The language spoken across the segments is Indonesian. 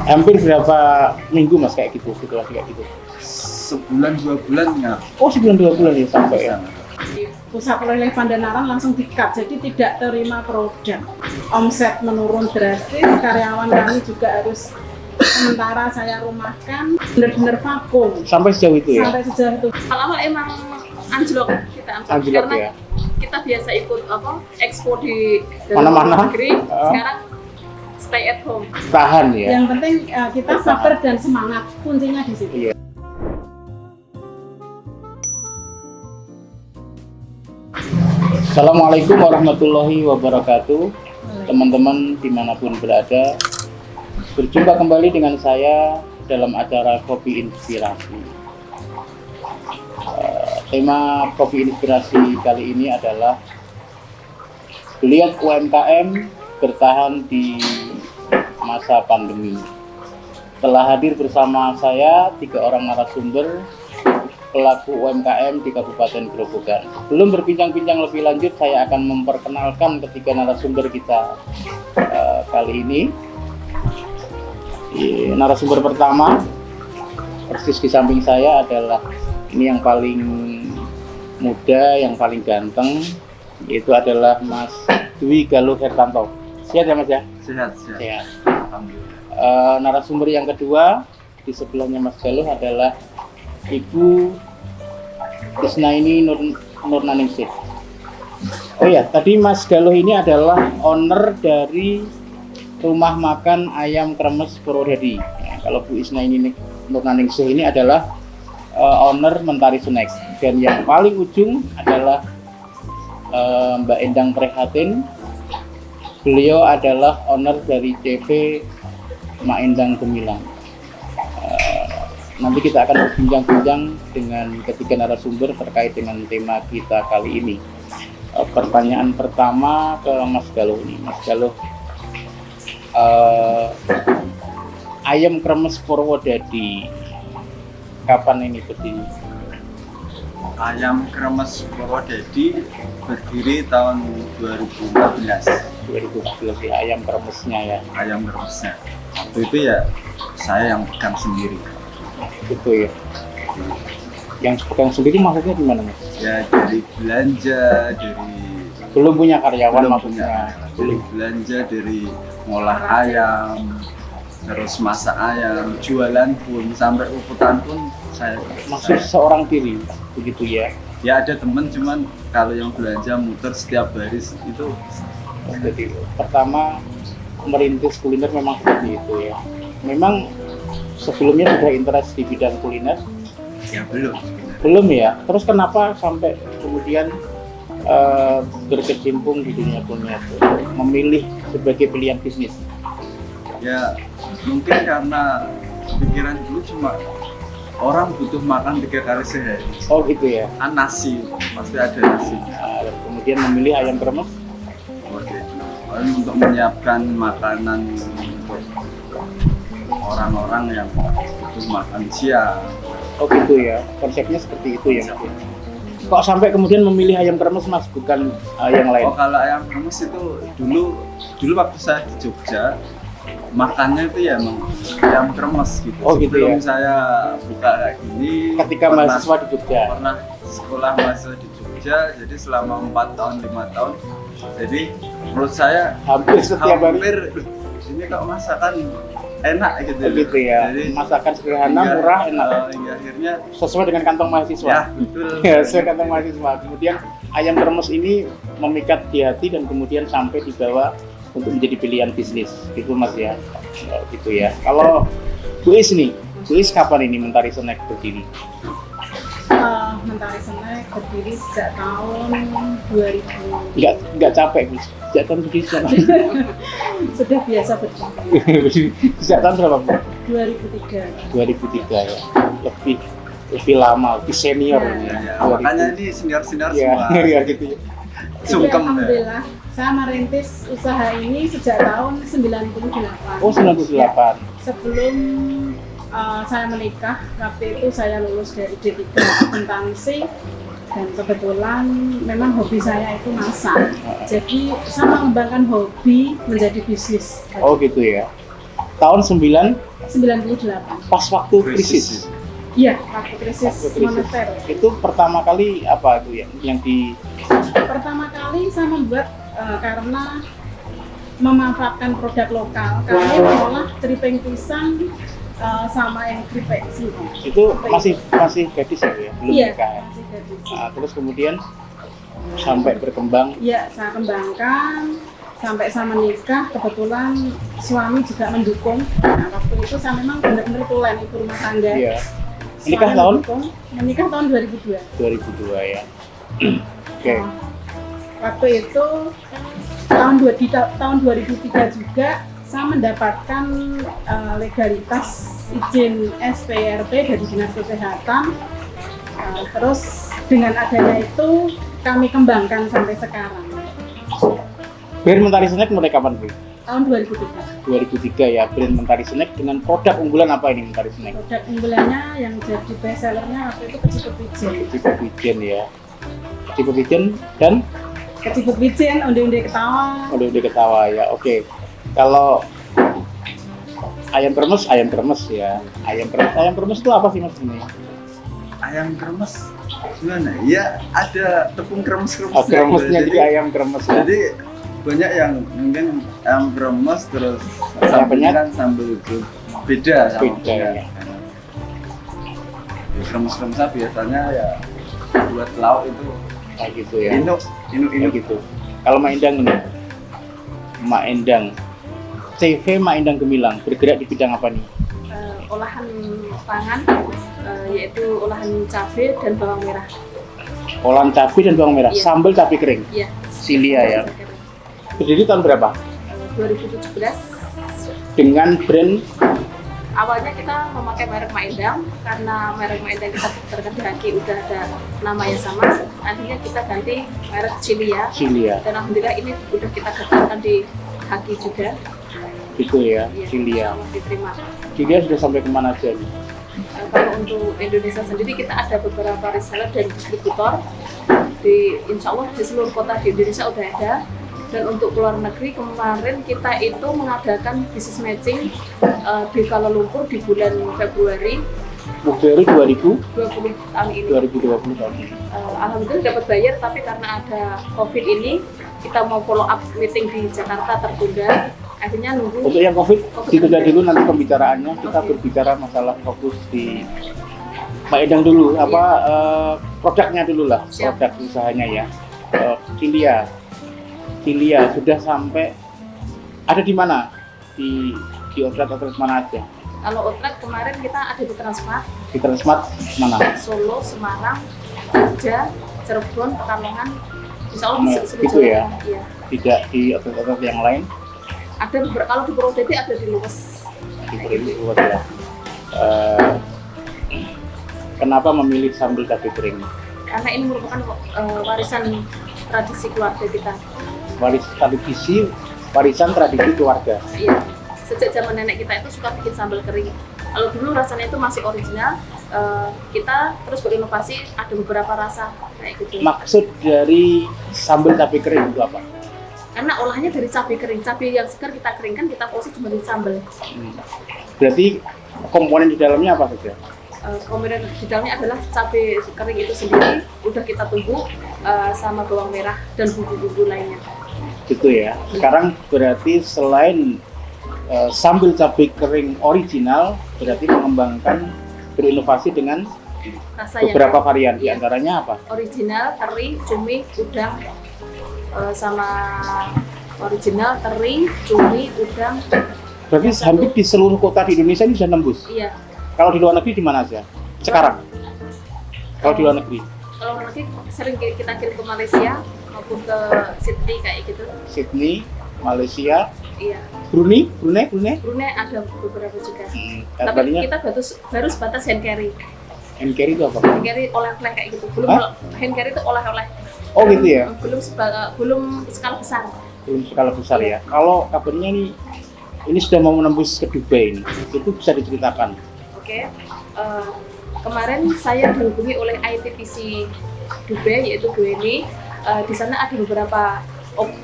Hampir berapa minggu Mas kayak gitu, situasi kayak gitu? Sebulan 2 bulan ya. Oh, sebulan 2 bulan ya sampai ya. Di pusat oleh Pandanaran langsung di-cut, jadi tidak terima produk. Omset menurun drastis, karyawan kami juga harus sementara saya rumahkan, benar-benar vakum. Sampai sejauh itu ya? Sampai sejauh itu. Kalau emang anjlok, kita Anjlok karena ya? kita biasa ikut ekspor di Mana-mana? luar negeri, sekarang stay at home. Tahan ya? Yang penting kita sabar dan semangat, kuncinya di situ. Iya. Assalamualaikum warahmatullahi wabarakatuh. Teman-teman dimanapun berada, berjumpa kembali dengan saya dalam acara Kopi Inspirasi. Tema Kopi Inspirasi kali ini adalah geliat UMKM bertahan di masa pandemi. Telah hadir bersama saya 3 orang narasumber pelaku UMKM di Kabupaten Grobogan. Belum berbincang-bincang lebih lanjut, saya akan memperkenalkan ketiga narasumber kita kali ini. Narasumber pertama, persis di samping saya adalah ini yang paling muda, yang paling ganteng, yaitu adalah Mas Dwi Galuh Hertanto. Sehat ya Mas ya? Sehat. Alhamdulillah. Narasumber yang kedua di sebelahnya Mas Galuh adalah Ibu Isnaini Nurnaningsih. Oh ya, tadi Mas Galuh ini adalah owner dari rumah makan ayam kremes Purwodadi. Ya, kalau Bu Isnaini Nurnaningsih ini adalah owner Mentari Snack. Dan yang paling ujung adalah Mbak Endang Prihatin. Beliau adalah owner dari CV Mak Endang Gemilang. Nanti kita akan berbincang-bincang dengan ketiga narasumber terkait dengan tema kita kali ini. Pertanyaan pertama ke Mas Galuh ini. Mas Galuh, ayam kremes Purwodadi kapan ini berdiri? Ayam kremes Purwodadi berdiri tahun 2014. 2014 ya, ayam kremesnya ya. Ayam kremesnya. Waktu itu ya saya yang pegang sendiri. Itu ya. Yang pegang sendiri maksudnya gimana Mas? Ya dari belanja, dari Belum punya karyawan belum maksudnya. punya, dari belanja, dari ngolah ayam, terus masak ayam, jualan pun sampai uputan pun saya. Masih seorang diri begitu ya. Ya ada temen, cuman kalau yang belanja muter setiap hari itu. Jadi pertama merintis kuliner memang seperti itu ya. Memang sebelumnya sudah interest di bidang kuliner? Ya belum. Belum ya. Terus kenapa sampai kemudian berkecimpung di dunia kuliner, memilih sebagai pilihan bisnis? Ya mungkin karena pikiran dulu cuma orang butuh makan 3 kali sehari. Oh gitu ya. Kan nasi, pasti ada nasi. Dan kemudian memilih ayam kremes? Oke. Untuk menyiapkan makanan untuk orang-orang yang butuh makan siang. Oh gitu ya. Konsepnya seperti itu ya Mas. Kok sampai kemudian memilih ayam kremes Mas, bukan yang lain? Oh kalau ayam kremes itu dulu waktu saya di Jogja makannya itu ya emang ayam kremes gitu. Oh gitu Sebelum ya. saya buka kayak gini. Ketika mahasiswa di Jogja. Pernah sekolah mahasiswa di Jogja, jadi selama 4 tahun 5 tahun. Jadi menurut saya Hampir setiap hari. Ini kok masakan enak gitu. Oh gitu ya. Jadi, Masakan sederhana, murah, enak. Hingga akhirnya Sesuai dengan kantong mahasiswa. ya betul. Ya, sesuai kantong mahasiswa. Kemudian ayam kremes ini memikat di hati dan kemudian sampai dibawa untuk menjadi pilihan bisnis. Gitu Mas ya. Gitu ya. Kalau Bu Is nih, Bu Is kapan ini Mentari Snack berdiri? Mentari Snack berdiri sejak tahun 2000. Enggak capek Bu. Sejak tahun berdiri Sudah biasa berdiri. sejak tahun berapa Bu? 2003. 2003 ya. Lebih lama, lebih senior Ya, ya. Ya, makanya ini senior ya, semua. ya gitu ya. Jadi Sungkem ya. alhamdulillah saya merintis usaha ini sejak tahun 98. Oh 98. Sebelum saya menikah, waktu itu saya lulus dari D3 akuntansi dan kebetulan memang hobi saya itu masak. Jadi saya mengembangkan hobi menjadi bisnis. Oh gitu ya. Tahun 98. pas waktu krisis. Iya, waktu krisis Waktu krisis. moneter. Itu pertama kali apa itu yang di Pertama kali saya membuat karena memanfaatkan produk lokal. Kami mengolah keripik pisang sama yang keripik sini. itu masih gadis ya, belum Iya, nikah. Ya? masih gadis. Nah, terus kemudian sampai berkembang. Iya, saya kembangkan sampai saya menikah. Kebetulan suami juga mendukung. Nah, waktu itu saya memang benar-benar tulen ibu rumah tangga. Iya. Suami Menikah tahun mendukung. Menikah tahun 2002. 2002 ya. Oke. Nah, waktu itu tahun 2003 juga saya mendapatkan legalitas izin SPRP dari Dinas Kesehatan. Terus dengan adanya itu kami kembangkan sampai sekarang. Brand Mentari Snack mulai kapan, Bu? Tahun 2003. 2003 ya, brand Mentari Snack dengan produk unggulan apa ini Mentari Snack? Produk unggulannya yang jadi best sellernya waktu itu keciput wijen. Keciput wijen ya. Keciput wijen dan Keciput wijen, onde-onde ketawa. udah ketawa ya. Oke. Kalau ayam kremes ya. Ayam kremes itu apa sih Mas ini? Ayam kremes gimana? Ya ada tepung kremes-kremesnya. Kremesnya gitu. jadi ayam kremes ya. Jadi banyak yang mungkin ayam kremes terus Ayam penyet? kan sambal itu beda sama Beda, penyet. ya. Ya, kremes-kremesnya biasanya ya buat lauk itu Kayak gitu ya. inu Kayak gitu. Kalau Mak Endang ini, Mak Endang, CV Mak Endang Gemilang bergerak di bidang apa nih? Olahan pangan, yaitu olahan cabai dan bawang merah. Olahan cabai dan bawang merah, Iya. sambal cabai kering. Iya. Silia ya. Berdiri tahun berapa? 2017. Dengan brand Awalnya kita memakai merek Mak Endang karena merek Mak Endang kita terkenal di Haki udah ada nama yang sama. Nantinya kita ganti merek Cilia. Silia. Dan alhamdulillah ini udah kita daftarkan di Haki juga. Itu ya, Iya, Silia. insya Allah diterima. Silia sudah sampai kemana aja nih? Kalau untuk Indonesia sendiri kita ada beberapa reseller dan distributor insya Allah di seluruh kota di Indonesia udah ada. Dan untuk luar negeri kemarin kita itu mengadakan business matching di Kuala Lumpur di bulan Februari Februari 20 tahun ini. 2020 tahun ini. Alhamdulillah dapat bayar, tapi karena ada COVID ini kita mau follow up meeting di Jakarta tertunda. Akhirnya nunggu. Untuk yang COVID ditunda dulu nanti pembicaraannya. Kita berbicara masalah fokus di Mak Endang dulu. Apa produknya dulu lah, Siap. produk usahanya ya. Cilia sudah sampai ada di mana? Di outlet mana aja? Kalau outlet kemarin kita ada di Transmart, Di Transmart mana? Solo, Semarang, Jogja, Cirebon, Pekalongan. Insya Allah Nah, seluruh gitu Jawa ya. Tengah, iya. Tidak di outlet yang lain? Ada kalau di Purwodadi ada di Luwes. Di Purwodadi ya. Kenapa memilih sambal cabai kering? Karena ini merupakan warisan tradisi keluarga kita. Warisan tradisi keluarga. Iya. Sejak zaman nenek kita itu suka bikin sambal kering. Kalau dulu rasanya itu masih original, kita terus berinovasi ada beberapa rasa kayak gitu. Maksud dari sambal cabai kering itu apa? Karena olahnya dari cabai kering, cabai yang segar kita keringkan, kita proses menjadi sambal. Berarti komponen di dalamnya apa saja? Komponen di dalamnya adalah cabai kering itu sendiri, udah kita tumbuk sama bawang merah dan bumbu-bumbu lainnya. Gitu ya. Sekarang berarti selain sambal cabai kering original, berarti mengembangkan berinovasi dengan Rasa yang beberapa varian. Di iya. antaranya apa? Original, teri, cumi, udang, sama original, teri, cumi, udang. Berarti hampir di seluruh kota di Indonesia ini sudah nembus. Iya. Kalau di luar negeri di mana aja? Sekarang? Kalau di luar negeri? Kalau nanti sering kita kirim ke Malaysia maupun ke Sydney kayak gitu. Sydney, Malaysia, Iya. Brunei. Brunei ada beberapa juga. Tapi Kabarnya kita baru sebatas hand carry. hand carry itu apa? Hand carry oleh-oleh kayak gitu. Belum Hah? hand carry itu oleh-oleh. Oh gitu ya? Belum skala besar. Belum skala besar ya. Kalau kabarnya ini sudah mau menembus ke Dubai ini. Itu bisa diceritakan. Oke. Kemarin saya dihubungi oleh ITPC Dubai, yaitu Bu Eni. Di sana ada beberapa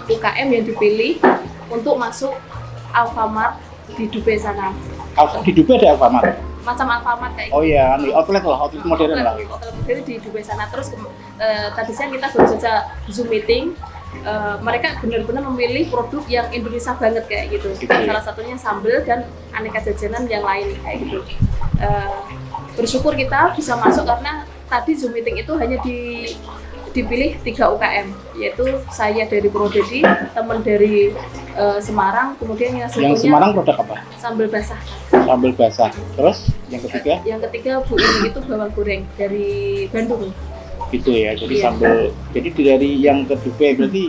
UKM yang dipilih untuk masuk Alfamart di Dubai sana. Di Dubai ada Alfamart? Macam Alfamart kayak gitu. Oh iya, outlet modern lah. Outlet modern di Dubai sana. Terus tadi siang kita baru saja Zoom meeting. Mereka benar-benar memilih produk yang Indonesia banget kayak gitu. Salah satunya sambal dan aneka jajanan yang lain kayak gitu. Bersyukur kita bisa masuk karena tadi Zoom meeting itu hanya dipilih 3 UKM, yaitu saya dari Purwodadi, teman dari Semarang, kemudian yang satunya Yang Semarang produk apa? sambal basah. Sambal basah. Terus yang ketiga? Yang ketiga Bu Ini itu bawang goreng dari Bandung. Gitu ya. Jadi Iya. sambal. Jadi dari yang ke Dubai berarti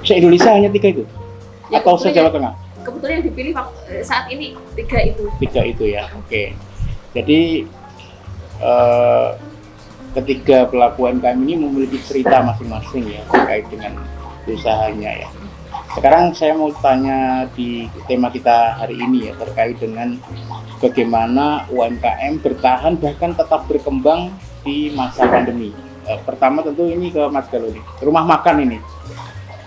se-Indonesia hanya 3 itu? Ya, Atau kebetulan se-Jawa Tengah? Kebetulan yang dipilih saat ini 3 itu. 3 itu ya. Oke. Jadi ketiga pelaku UMKM ini memiliki cerita masing-masing ya terkait dengan usahanya ya. Sekarang saya mau tanya di tema kita hari ini ya terkait dengan bagaimana UMKM bertahan bahkan tetap berkembang di masa pandemi. Pertama tentu ini ke Mas Galuh nih, rumah makan ini.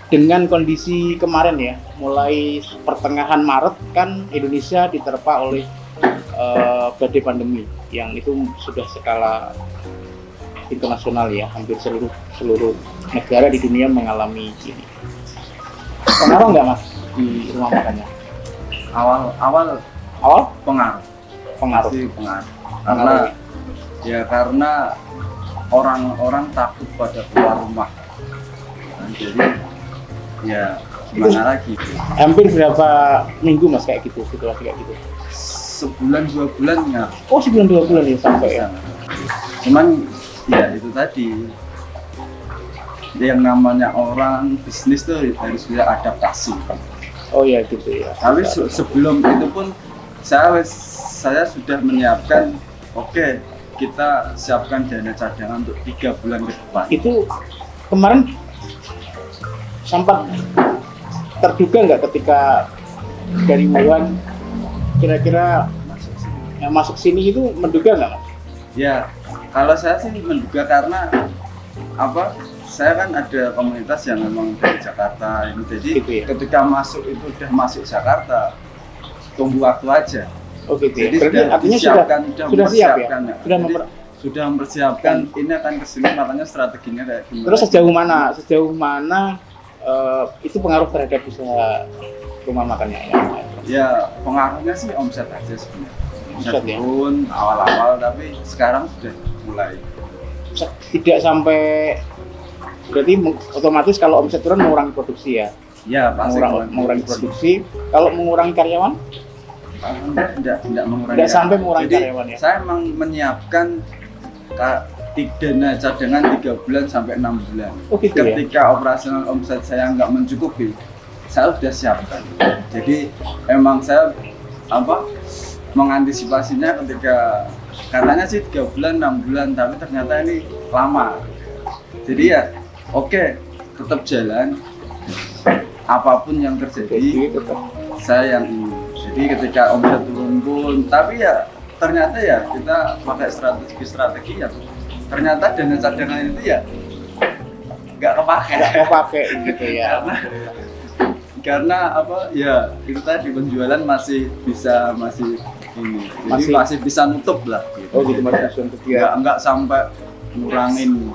Dengan kondisi kemarin ya, mulai pertengahan Maret kan Indonesia diterpa oleh badai pandemi yang itu sudah skala internasional ya, hampir seluruh negara di dunia mengalami ini. Pengaruh nggak Mas di rumah makannya? Awal pengaruh. Pasti pengaruh. Karena orang-orang takut pada keluar rumah. Nah, jadi ya gimana lagi? Hampir berapa minggu Mas kayak gitu, situasi kayak gitu? Sebulan 2 bulan ya. Oh, sebulan 2 bulan ya sampai ya. Cuman ya itu tadi, yang namanya orang bisnis tuh harus bisa adaptasi. Oh ya gitu ya. Tapi sebelum itu pun saya sudah menyiapkan, oke, kita siapkan dana cadangan untuk 3 bulan ke depan. Itu kemarin sempat terduga nggak ketika dari Wuhan kira-kira yang masuk sini itu menduga nggak Mas? Ya, kalau saya sih menduga karena saya kan ada komunitas yang memang dari Jakarta ini, jadi Gitu ya? ketika masuk itu udah masuk Jakarta, tunggu waktu aja. Oh gitu ya. Jadi Berarti sudah artinya disiapkan, sudah siap ya? mempersiapkan, Sudah Jadi sudah mempersiapkan ini akan kesini, makanya strateginya kayak gimana. Terus sejauh mana itu pengaruh terhadap usaha rumah makannya ya? Ya pengaruhnya sih omset aja sebenarnya. Omset Omset ya? turun awal-awal, tapi sekarang sudah mulai. Tidak sampai, berarti otomatis kalau omset turun mengurangi produksi ya? Ya pasti mengurangi produksi. Kalau mengurangi karyawan? Tidak mengurangi. Tidak sampai mengurangi Jadi, karyawan ya? saya memang menyiapkan dana cadangan 3 bulan sampai 6 bulan. Oh gitu ya? Ketika operasional omset saya nggak mencukupi, saya sudah siapkan. Jadi emang saya mengantisipasinya ketika katanya sih 3 bulan 6 bulan, tapi ternyata ini lama. Jadi ya oke, tetap jalan. Apapun yang terjadi, saya yang ini. Jadi ketika omset turun pun, tapi ya ternyata ya kita pakai strategi ya. Ternyata dana cadangan itu ya nggak kepake Gitu ya? karena ya itu tadi penjualan masih ini, jadi masih bisa nutup lah gitu. Oh gitu Mas, untuk dia. nggak sampai ngurangin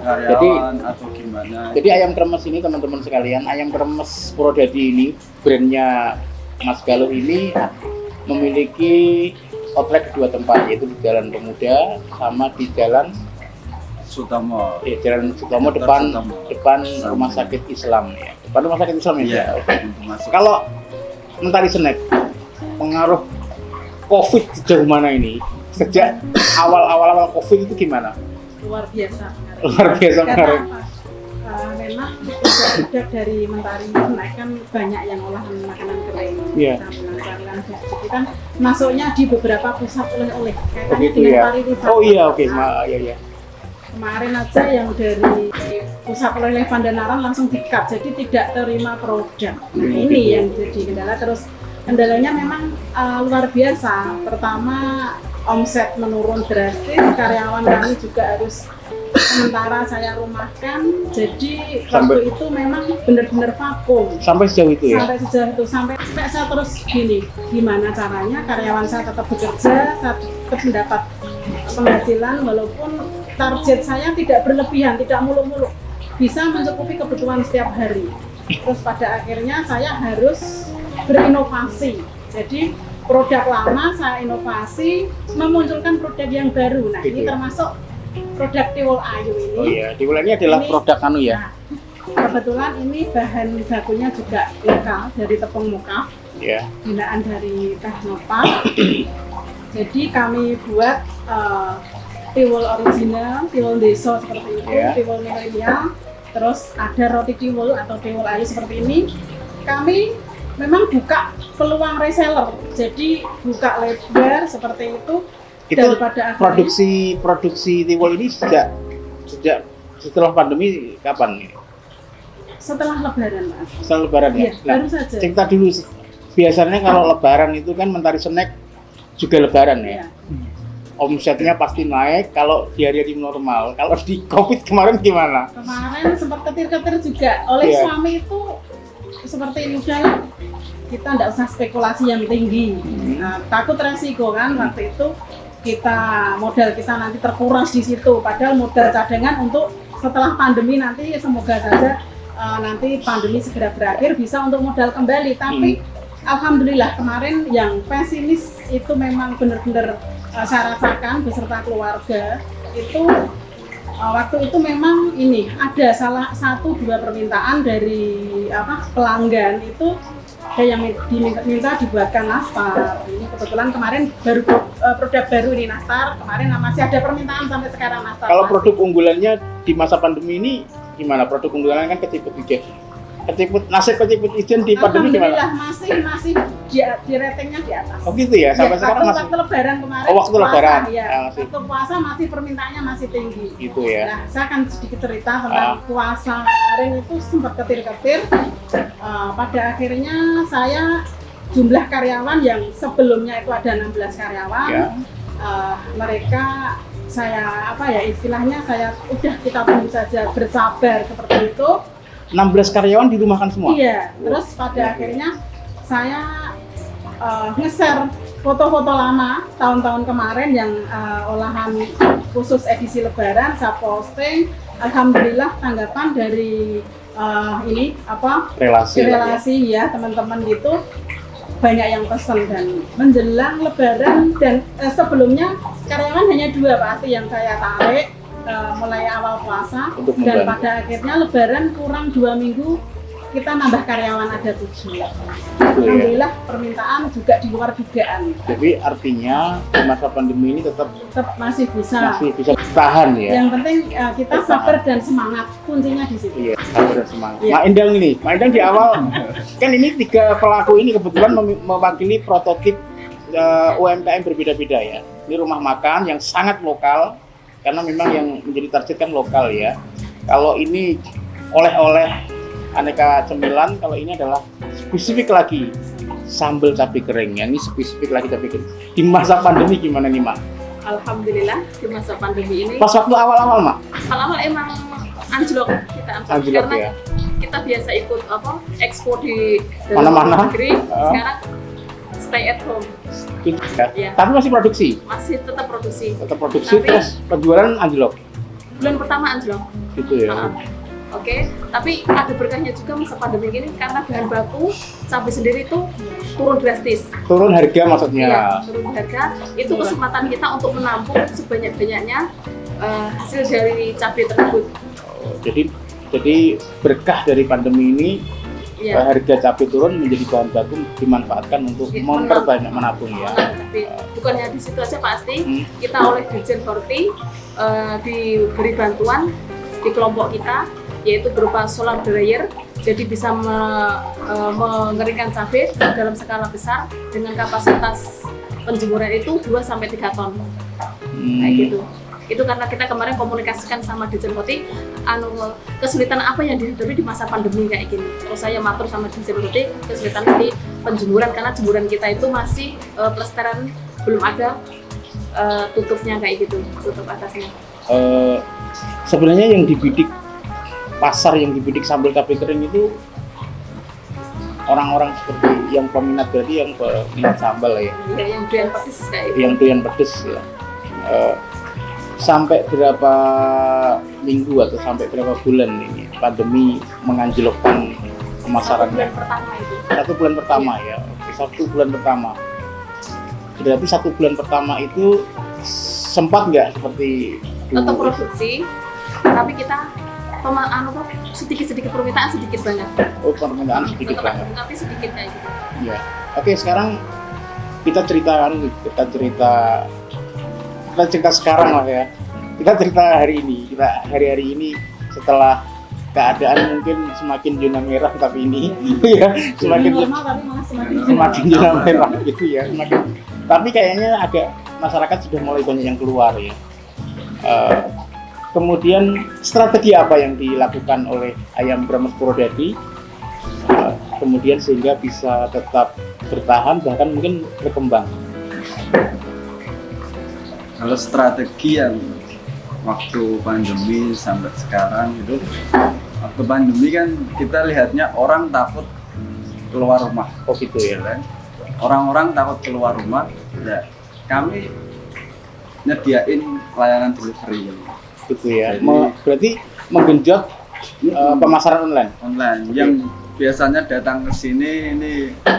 karyawan atau gimana. Jadi ayam kremes ini teman-teman sekalian, ayam kremes Purwodadi ini, brandnya Mas Galuh ini memiliki outlet di 2 tempat, yaitu di Jalan Pemuda sama di Jalan Sutomo. Jalan Sutomo Dr. depan Sutomo. Rumah Sakit Islam ya. Depan Rumah Sakit Islam ya. Iya, Oke. masuk. Kalau Mentari Snack, pengaruh COVID sejauh mana ini? Sejak awal COVID itu gimana? Luar biasa. Luar biasa Karena pengaruh. apa? Memang produk dari Mentari Snack kan banyak yang olahan makanan kering, Iya. camilan jadi kan masuknya di beberapa pusat oleh-oleh kaitannya Begitu dengan ya. pariwisata. Oh iya, oke. Iya. Kemarin aja yang dari pusat oleh-oleh Pandanaran langsung di-cut, jadi tidak terima produk. Nah Hmm, ini gitu. yang jadi kendala. Terus Kendalanya memang luar biasa. Pertama, omset menurun drastis, karyawan kami juga harus sementara saya rumahkan. Jadi waktu itu memang benar-benar vakum. Sampai sejauh itu ya? Sampai sejauh itu, sampai saya terus gini, gimana caranya karyawan saya tetap bekerja, saya tetap mendapat penghasilan walaupun target saya tidak berlebihan, tidak muluk-muluk, bisa mencukupi kebutuhan setiap hari. Terus pada akhirnya saya harus berinovasi. Jadi produk lama saya inovasi, memunculkan produk yang baru. Nah, ini termasuk produk Tiwul Ayu ini. Oh iya, Tiwul ini adalah produk anu ya. Nah, kebetulan ini bahan bakunya juga lokal dari tepung mokaf, Ya. binaan dari Teknopark. Jadi kami buat tiwul original, tiwul deso seperti itu, Ya. tiwul milenial, terus ada roti tiwul atau tiwul ayu seperti ini. Kami memang buka peluang reseller, jadi buka lebar seperti itu. Itu Dan pada akhirnya produksi Tiwul ini sejak setelah pandemi kapan? setelah lebaran, Mas. Setelah lebaran ya? Iya, baru saja. Cerita dulu, biasanya kalau lebaran itu kan Mentari Snack juga lebaran ya? Iya. Omsetnya pasti naik kalau di hari-hari normal. Kalau di Covid kemarin gimana? Kemarin sempat ketir-ketir juga oleh Iya. suami itu seperti ini, udahlah kita nggak usah spekulasi yang tinggi. Nah, takut resiko kan waktu itu modal kita nanti terkuras di situ. Padahal modal cadangan untuk setelah pandemi nanti semoga saja nanti pandemi segera berakhir bisa untuk modal kembali. Tapi alhamdulillah kemarin yang pesimis itu memang benar-benar saya rasakan beserta keluarga itu. Waktu itu memang ini ada salah satu dua permintaan dari pelanggan itu ada yang diminta dibuatkan nastar. Ini kebetulan kemarin baru produk baru ini nastar. Kemarin masih ada permintaan sampai sekarang nastar. Kalau produk unggulannya di masa pandemi ini gimana? Produk unggulannya kan keciput ijen. Nasib keciput ijen di pandemi Alhamdulillah gimana? masih di ratingnya di atas. Oh gitu ya, sampai sekarang masih. Waktu lebaran kemarin. Oh, waktu lebaran. Ya, Masih. waktu puasa masih permintaannya masih tinggi. Gitu ya. Nah, saya akan sedikit cerita tentang puasa kemarin itu sempat ketir-ketir. Pada akhirnya saya jumlah karyawan yang sebelumnya itu ada 16 karyawan. Ya. Mereka saya istilahnya saya udah kita tunggu saja bersabar seperti itu. 16 karyawan dirumahkan semua? Iya, terus pada akhirnya saya nge-share foto-foto lama tahun-tahun kemarin yang olahan khusus edisi lebaran saya posting. Alhamdulillah tanggapan dari relasi ya teman-teman gitu banyak yang pesan. Dan menjelang lebaran dan sebelumnya karyawan hanya 2 Pak Ati yang saya tarik mulai awal puasa Untuk dan membantu. pada akhirnya lebaran kurang 2 minggu kita nambah karyawan ada 7. Alhamdulillah permintaan juga di luar dugaan. Jadi artinya di masa pandemi ini tetap Masih bisa. tahan ya? Yang penting kita sabar dan semangat, kuncinya di situ. Iya, sabar dan semangat. Iya. Mak Endang ini, Mak Endang di awal kan ini 3 pelaku ini kebetulan mewakili prototip UMKM berbeda-beda ya. Ini rumah makan yang sangat lokal karena memang yang menjadi target kan lokal ya. Kalau ini oleh-oleh aneka cemilan, kalau ini adalah spesifik lagi sambal cabai kering ya. Ini spesifik lagi cabai kering. Di masa pandemi gimana nih Mak? Alhamdulillah di masa pandemi ini Pas waktu awal-awal Mak? awal emang anjlok kita Anjlok karena ya? kita biasa ikut ekspor di Mana-mana. negeri. Sekarang stay at home, Gitu ya. Iya. Tapi masih produksi? masih tetap produksi. Tetap produksi Tapi- terus penjualan anjlok? Bulan pertama anjlok. Gitu ya? Oke, tapi ada berkahnya juga masa pandemi ini karena bahan baku cabai sendiri itu turun drastis. Turun harga maksudnya? Iya, turun harga. Itu kesempatan kita untuk menampung sebanyak-banyaknya hasil dari cabai tersebut. Jadi berkah dari pandemi ini Iya. harga cabai turun menjadi bahan baku dimanfaatkan untuk memperbanyak menabung ya. Tapi bukan hanya di situ aja pasti. Kita oleh Dirjen Horti diberi bantuan di kelompok kita yaitu berupa solar dryer. Jadi bisa mengeringkan cabai dalam skala besar dengan kapasitas penjemuran itu 2-3 ton. Kayak gitu. Itu karena kita kemarin komunikasikan sama Dirjen Hoti, kesulitan apa yang dihadapi di masa pandemi kayak gini. Terus saya matur sama Dirjen Hoti, kesulitan di penjemuran karena jemuran kita itu masih plesteran belum ada tutupnya kayak gitu, tutup atasnya. Sebenarnya yang dibidik pasar yang dibidik sambal cabai kering itu orang-orang seperti yang peminat, berarti yang peminat sambal ya. Ya, yang doyan pedes kayak gitu. Yang doyan pedes ya. Sampai berapa minggu atau sampai berapa bulan ini pandemi menganjlokkan pemasarannya? 1 bulan pertama itu. 1 bulan pertama ya. Oke, 1 bulan pertama. Berarti 1 bulan pertama itu sempat nggak seperti Tetap produksi, tapi kita sedikit permintaan sedikit banget. Oh, permintaan sedikit Tetap banget. tapi sedikit kayak gitu. Iya. Oke, sekarang kita cerita sekarang lah ya. Kita cerita hari ini. Kita hari-hari ini setelah keadaan mungkin semakin zona merah, tapi ini ya semakin normal tapi malah semakin zona merah gitu ya. Tapi kayaknya agak masyarakat sudah mulai banyak yang keluar ya. Kemudian strategi apa yang dilakukan oleh Ayam Brahmas Purwodadi kemudian sehingga bisa tetap bertahan bahkan mungkin berkembang? Kalau strategi yang waktu pandemi sampai sekarang itu, waktu pandemi kan kita lihatnya orang takut keluar rumah. Oh gitu ya. Kan? Orang-orang takut keluar rumah, ya kami nyediain layanan delivery Gitu ya. Jadi, Berarti menggenjot pemasaran online yang biasanya datang ke sini ini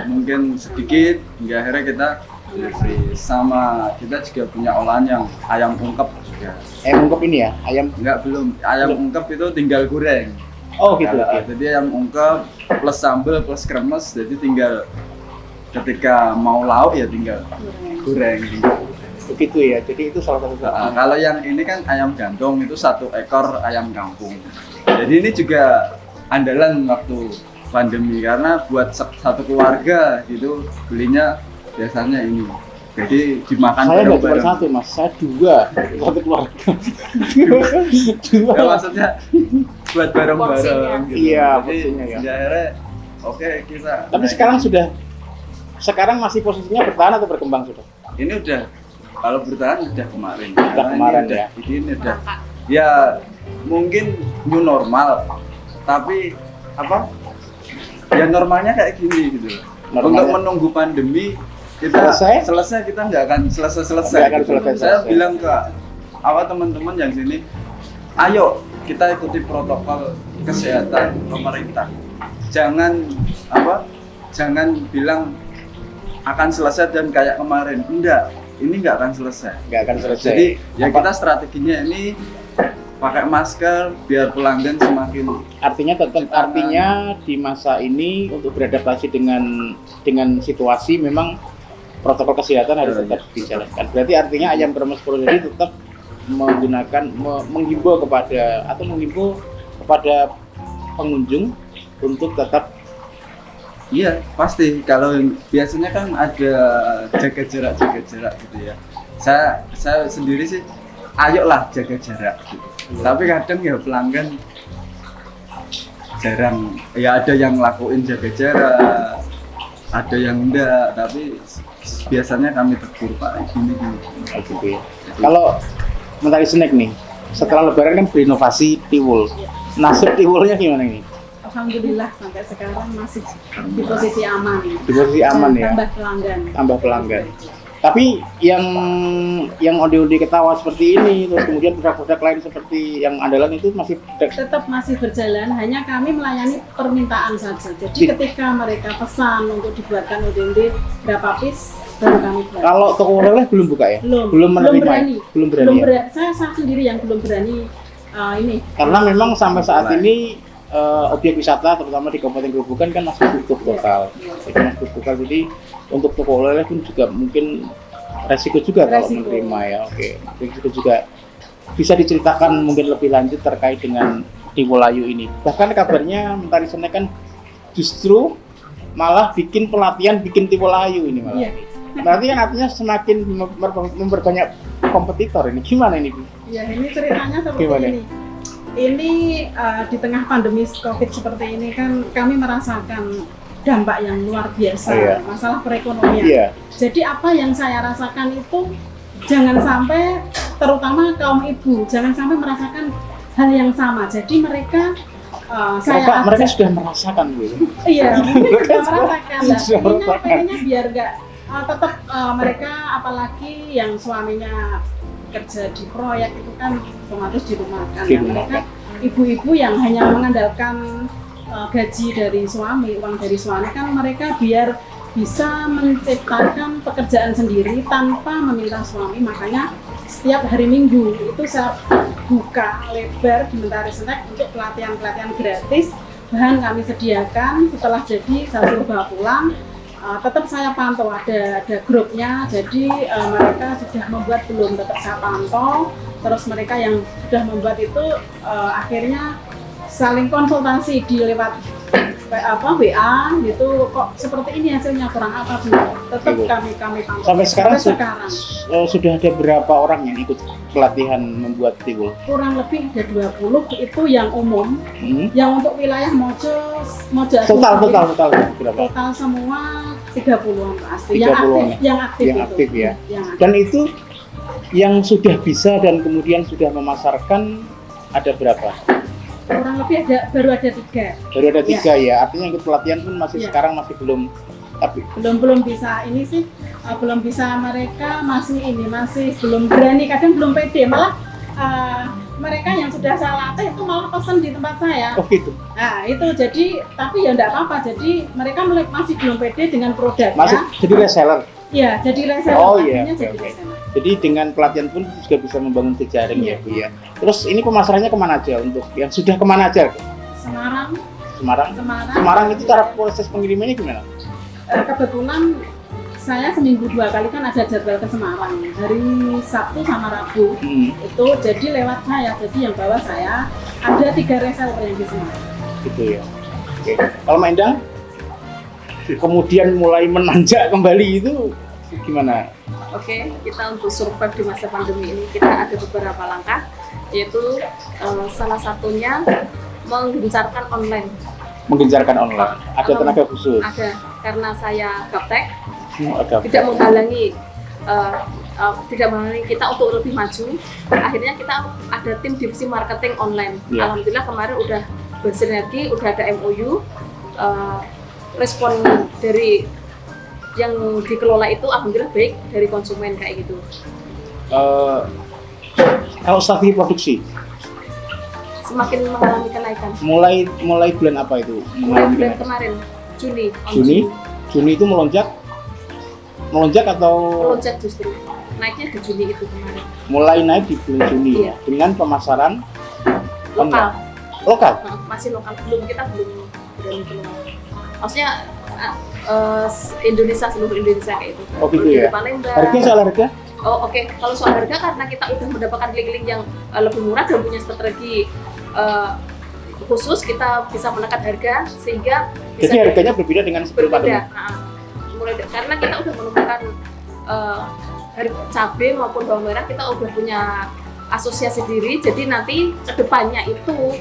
mungkin sedikit hingga akhirnya kita delivery. Sama kita juga punya olahan yang ayam ungkep juga. ungkep ini ya, ayam. Belum, ayam ungkep itu tinggal goreng. Oh gitu. Jadi ayam ungkep plus sambal plus kremes, jadi tinggal ketika mau lauk ya tinggal goreng. Begitu ya. Jadi itu salah satu. Kalau yang ini kan ayam gantung itu 1 ekor ayam kampung. Jadi ini juga andalan waktu pandemi karena buat satu keluarga gitu belinya biasanya ini. Jadi dimakan Saya nggak cuma bareng-bareng. satu mas, saya 2 satu keluarga. Ya, maksudnya buat bareng-bareng gitu. Iya, Jadi porsinya ya. di akhirnya oke kita. Tapi sekarang masih posisinya bertahan atau berkembang sudah? Ini udah, kalau bertahan udah kemarin. Udah Karena kemarin ini ya. Ini udah ya mungkin new normal, tapi apa? Ya normalnya kayak gini gitu. Normalnya. Untuk menunggu pandemi kita Selesai? kita nggak akan selesai. Nggak akan gitu. selesai. Saya bilang ke teman-teman yang sini, ayo kita ikuti protokol kesehatan pemerintah. Jangan bilang akan selesai dan kayak kemarin. Enggak, ini nggak akan selesai. Nggak akan selesai. Jadi ya kita strateginya ini pakai masker biar pelanggan semakin. Artinya di masa ini untuk beradaptasi dengan situasi memang protokol kesehatan harus tetap dijalankan. Berarti artinya Ayam Brahmas Purwodadi tetap menghimbau kepada pengunjung untuk tetap. Iya pasti. Kalau biasanya kan ada jaga jarak gitu ya. Saya sendiri sih, ayolah jaga jarak gitu. Tapi kadang ya pelanggan jarang. Ya ada yang lakuin jaga jarak, ada yang enggak. Tapi biasanya kami tegur Pak gini. Gitu ya. Kalau Mentari Snack nih, setelah Lebaran kan berinovasi tiwul. Nasib tiwulnya gimana ini? Alhamdulillah sampai sekarang masih di posisi aman. Di posisi aman ya. Tambah pelanggan. Tapi yang onde-onde ketawa seperti ini, terus kemudian produk-produk lain seperti yang andalan itu tetap masih berjalan, hanya kami melayani permintaan saja. Jadi ketika mereka pesan untuk dibuatkan onde-onde berapa piece, baru kami buat. Kalau toko oleh belum buka ya? Belum menerima. Belum berani. Saya sendiri yang belum berani ini. Karena memang sampai saat ini objek wisata terutama di Kabupaten Grobogan kan masih tutup total. Jadi untuk toko oleh pun juga mungkin resiko juga kalau menerima ya. Oke. Resiko juga bisa diceritakan mungkin lebih lanjut terkait dengan tiwul ayu ini. Bahkan kabarnya Mentari Snack kan justru malah bikin pelatihan bikin tiwul ayu ini malah. Iya. Berarti kan artinya semakin memperbanyak kompetitor ini. Gimana ini Bu? Ya ini ceritanya seperti Gimana? ini. Ini di tengah pandemi COVID seperti ini kan kami merasakan dampak yang luar biasa, Iya. masalah perekonomian. Iya. Jadi apa yang saya rasakan itu jangan sampai, terutama kaum ibu, jangan sampai merasakan hal yang sama. Jadi mereka Mereka sudah merasakan gitu. Iya, mungkin sudah merasakan. Nah, Sudah merasakan. pengennya biar nggak tetap mereka, apalagi yang suaminya kerja di proyek itu kan otomatis dirumahkan. Nah, mereka ibu-ibu yang hanya mengandalkan gaji dari suami, uang dari suami, kan mereka biar bisa menciptakan pekerjaan sendiri tanpa meminta suami. Makanya setiap hari Minggu itu saya buka lebar di Mentari Snack untuk pelatihan-pelatihan gratis. Bahan kami sediakan, setelah jadi saya suruh bawa pulang. Tetap saya pantau, ada grupnya, jadi mereka sudah membuat belum, tetap saya pantau. Terus mereka yang sudah membuat itu akhirnya saling konsultasi di lewat WA gitu, kok seperti ini hasilnya, kurang apa Bu? Tetap kami pantau. Sampai sekarang, sekarang sudah ada berapa orang yang ikut pelatihan membuat tiwul? kurang lebih ada 20 itu yang umum. Yang untuk wilayah Mojo Total berapa? total semua 30-an pasti. 30-an. Yang aktif ya. Yang aktif. Dan itu yang sudah bisa dan kemudian sudah memasarkan ada berapa? Kurang lebih baru ada 3. Baru ada 3 ya. Artinya ikut pelatihan pun masih sekarang masih belum, tapi belum bisa ini sih, belum bisa, mereka masih belum berani, kadang belum pede, malah mereka yang sudah saya latih itu malah pesan di tempat saya. oh gitu. Nah itu jadi, tapi ya enggak apa-apa, jadi mereka masih belum pede dengan produknya. Masuk jadi reseller. Iya, jadi reseller. Oh iya, jadi oke. reseller. Jadi dengan pelatihan pun juga bisa membangun jejaring ya Bu ya. Terus ini pemasarannya kemana aja untuk yang sudah kemana aja? Semarang itu cara proses pengirimannya gimana? Kebetulan saya seminggu 2 kali kan ada jadwal ke Semarang, hari Sabtu sama Rabu. Itu jadi lewat saya, jadi yang bawa saya, ada 3 reseller yang di Semarang. Gitu ya. Oke. Kalau Mbak Endang kemudian mulai menanjak kembali itu gimana? Oke, kita untuk survive di masa pandemi ini kita ada beberapa langkah, yaitu salah satunya menggencarkan online. Menggencarkan online. Ada tenaga khusus. Ada, karena saya gaptek, Ada. tidak menghalangi kita untuk lebih maju. Akhirnya kita ada tim divisi marketing online. Ya. Alhamdulillah kemarin udah bersinergi, udah ada MOU. Respon dari yang dikelola itu alhamdulillah baik dari konsumen kayak gitu. Kalau strategi produksi Semakin mengalami kenaikan. mulai bulan apa itu? Mulai bulan kemarin, Juni itu melonjak atau melonjak justru. Naiknya di Juni itu kemarin. mulai naik di bulan Juni Iya. dengan pemasaran Lokal. lokal. Masih lokal, kita belum berani keluar. Maksudnya seluruh Indonesia kayak itu. Oh gitu Dari ya. Palembang. Harga soal harga? Oh oke. Kalau soal harga karena kita udah mendapatkan link-link yang lebih murah dan punya strategi khusus, kita bisa menekan harga sehingga bisa Jadi harganya berbeda dengan sebelum pandemi. berbeda. Karena kita udah menemukan harga cabai maupun bawang merah, kita udah punya asosiasi diri. Jadi nanti kedepannya itu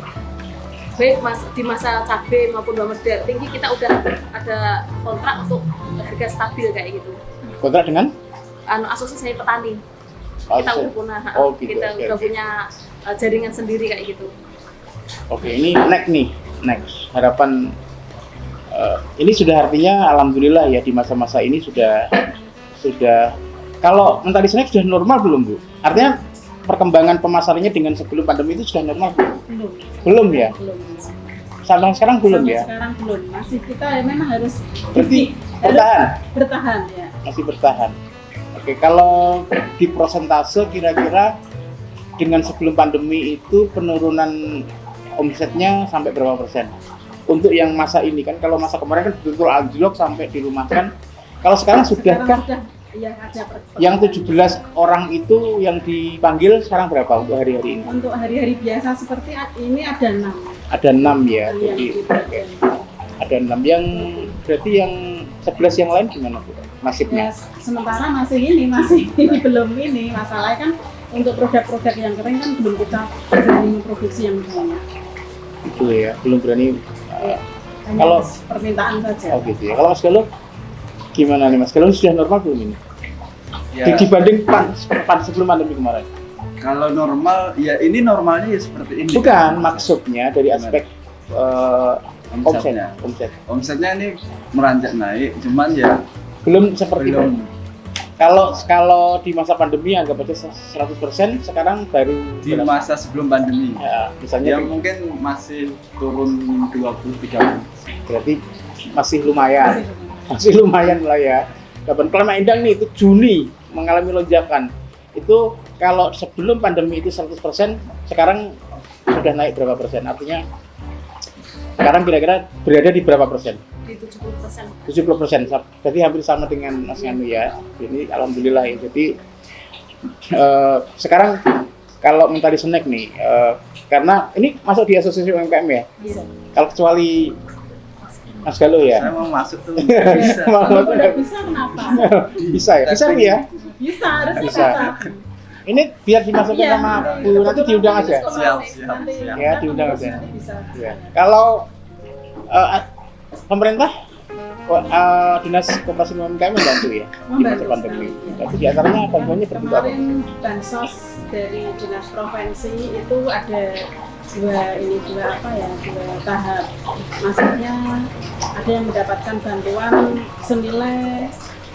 baik di masa cabai maupun bawang merah tinggi, kita udah ada kontrak untuk harga stabil kayak gitu. Kontrak dengan? Asosiasi petani. Kita udah punya, kita udah punya jaringan sendiri kayak gitu. Oke, ini next harapan ini sudah, artinya alhamdulillah ya di masa-masa ini sudah kalau Mentari Snack sudah normal belum Bu? Artinya perkembangan pemasarannya dengan sebelum pandemi itu sudah normal belum? Belum ya? Belum. Sampai sekarang belum Sampai ya? sekarang belum. Masih kita memang harus Berarti bertahan ya. masih bertahan. Oke, kalau di persentase kira-kira dengan sebelum pandemi itu penurunan omsetnya sampai berapa persen? Untuk yang masa ini kan, kalau masa kemarin kan betul-betul anjlok sampai dirumahkan. Kalau sekarang sudahkah? Iya, ada Yang 17 orang itu yang dipanggil sekarang berapa untuk hari-hari ini? Untuk hari-hari biasa seperti ini ada 6. Ada 6 ya. Yang Jadi oke. ada 6 yang berarti yang 11 yang lain gimana Bu? Nasibnya? Ya, sementara masih belum ini. Masalahnya kan untuk produk-produk yang kering kan belum kita berani memproduksi yang banyak. Itu ya, belum berani. Hanya Kalau permintaan saja. oh gitu ya. Kalau Mas Galuh gimana nih Mas Galuh, sudah normal belum ini? Ya, Dibanding sebelum pandemi kemarin? kalau normal, ya ini normalnya ya seperti ini. Bukan, maksudnya dari aspek Omsetnya. omset. Omsetnya ini meranjak naik, cuman ya Belum seperti belum. itu. Kalau di masa pandemi anggap aja 100%, sekarang baru Di berapa? masa sebelum pandemi. Ya, misalnya Ya mungkin masih turun 20-30. berarti masih lumayan lah ya. Kapan Kelapa Indang nih itu Juni mengalami lonjakan. Itu kalau sebelum pandemi itu 100%, sekarang sudah naik berapa persen? Artinya sekarang kira-kira berada di berapa persen? Di 70%. 70%, berarti hampir sama dengan Mas Nganu ya. Ini alhamdulillah ya. Jadi sekarang kalau mentari snack nih, karena ini masuk di asosiasi UMKM ya. Iya. Kalau kecuali Mas Galuh ya. Saya mau masuk tuh nggak bisa. Kalau udah bisa kenapa? Bisa ya, bisa Bu ya. Bisa, harusnya Bisa. bisa. Ini biar dimasukin Iya, sama Bu, nanti diundang aja. Siap. Nanti Ya, diundang aja. nanti bisa. Ya. Kalau pemerintah dinas koperasi UMKM membantu ya di masa pandemi. Tapi di antaranya bantuannya berbentuk apa? Kemarin bansos dari dinas provinsi itu ada dua tahap. Maksudnya ada yang mendapatkan bantuan senilai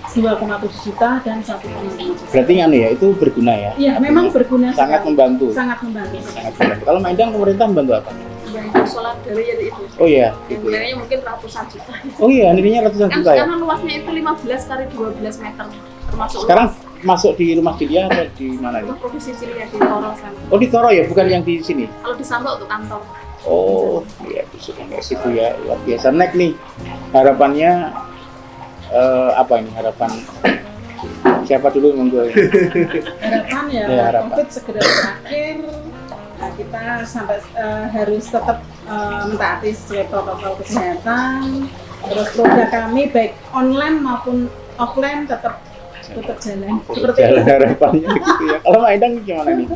2,7 juta dan 1,5 juta. Berarti nganu ya, itu berguna ya? Iya, memang berguna Sangat sekali. membantu. Sangat membantu. Sangat membantu. Kalau Maindang pemerintah membantu apa? Yang solar dari itu. Oh iya, Yang gitu ya. nilainya mungkin ratusan juta. Oh iya, nilainya ratusan Kan juta ya. karena luasnya itu 15 kali 12 meter termasuk Sekarang luas. masuk di rumah Cilia atau di mana nih? Untuk provinsi Cilia di Toro sana. Oh di Toro ya, bukan yang di sini. Kalau di Santo untuk kantor. Oh iya, bisa kayak gitu ya. Luar biasa. Nek nih, harapannya apa ini? Harapan siapa dulu monggo? Harapan ya, Ya, harapan. COVID segera berakhir. Nah, kita sampai harus tetap mentaati sesuai protokol kesehatan. Terus produk kami baik online maupun offline tetap jalan. Seperti Jalan itu. harapannya gitu ya. Kalau Maindang gimana nih?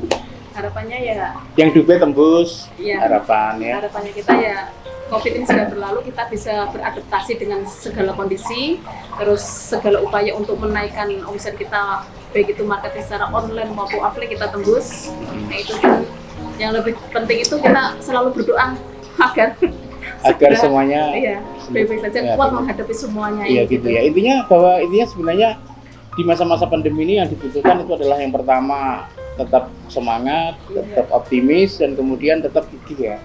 Harapannya ya, Yang Dubai tembus, Iya. harapannya. harapannya kita ya COVID ini sudah berlalu, kita bisa beradaptasi dengan segala kondisi, terus segala upaya untuk menaikkan omset kita, baik itu marketing secara online maupun offline kita tembus. Nah itu yang lebih penting itu kita selalu berdoa agar segera, semuanya iya, baik-baik saja, ya, kuat betul. menghadapi semuanya. Iya ini, gitu ya. Intinya sebenarnya di masa-masa pandemi ini yang dibutuhkan itu adalah yang pertama tetap semangat, tetap optimis, dan kemudian tetap gigih ya.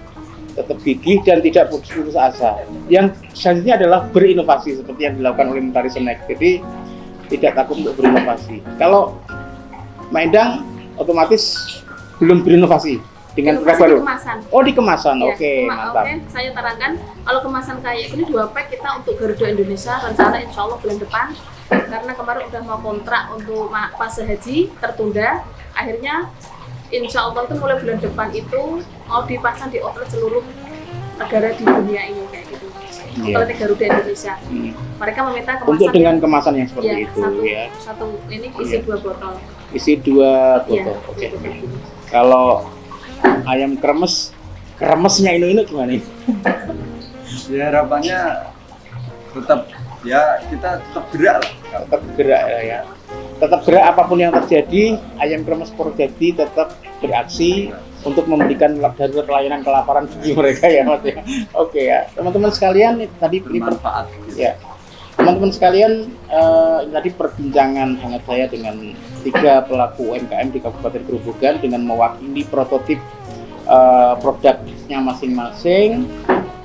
Tetap gigih dan tidak putus asa. Yang selanjutnya adalah berinovasi seperti yang dilakukan oleh Mentari Snack. Jadi tidak takut untuk berinovasi. Kalau Maindang otomatis belum berinovasi dengan produk Inovasi baru. di kemasan. Oh di kemasan, Ya, oke mantap. Oke, saya terangkan kalau kemasan kayak ini 2 pack kita untuk Garuda Indonesia rencana insya Allah bulan depan, karena kemarin udah mau kontrak untuk fase haji tertunda, akhirnya insya Allah itu mulai bulan depan itu mau dipasang di outlet seluruh negara di dunia ini kayak gitu. Iya. Outlet Garuda Indonesia. Hmm. Mereka meminta kemasan Untuk dengan kemasan yang seperti ya, itu ya. satu ini isi Iya. 2 botol. Isi 2 Iya, botol. Oke. gitu, kayak gitu. Kalau ayam kremesnya ini gimana nih? Ya harapannya tetap ya kita tetap gerak lah. Tetap gerak ya. Tetap gerak apapun yang terjadi, ayam kremes Purwodadi tetap beraksi untuk memberikan darurat pelayanan kelaparan bagi mereka ya Mas ya. Oke ya. Teman-teman sekalian tadi ini Bermanfaat. ya. Teman-teman sekalian, tadi perbincangan hangat saya dengan 3 pelaku UMKM di Kabupaten Grobogan dengan mewakili prototip produknya masing-masing.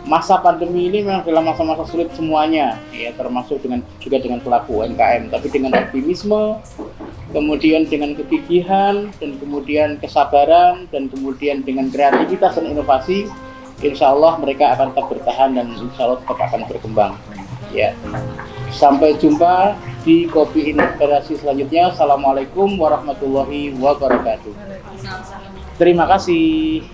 Masa pandemi ini memang adalah masa-masa sulit semuanya, ya termasuk juga dengan pelaku UMKM. Tapi dengan optimisme, kemudian dengan kegigihan, dan kemudian kesabaran, dan kemudian dengan kreativitas dan inovasi, insya Allah mereka akan tetap bertahan dan insya Allah tetap akan berkembang. Ya, sampai jumpa di Kopi Inspirasi selanjutnya. Assalamualaikum warahmatullahi wabarakatuh. Terima kasih.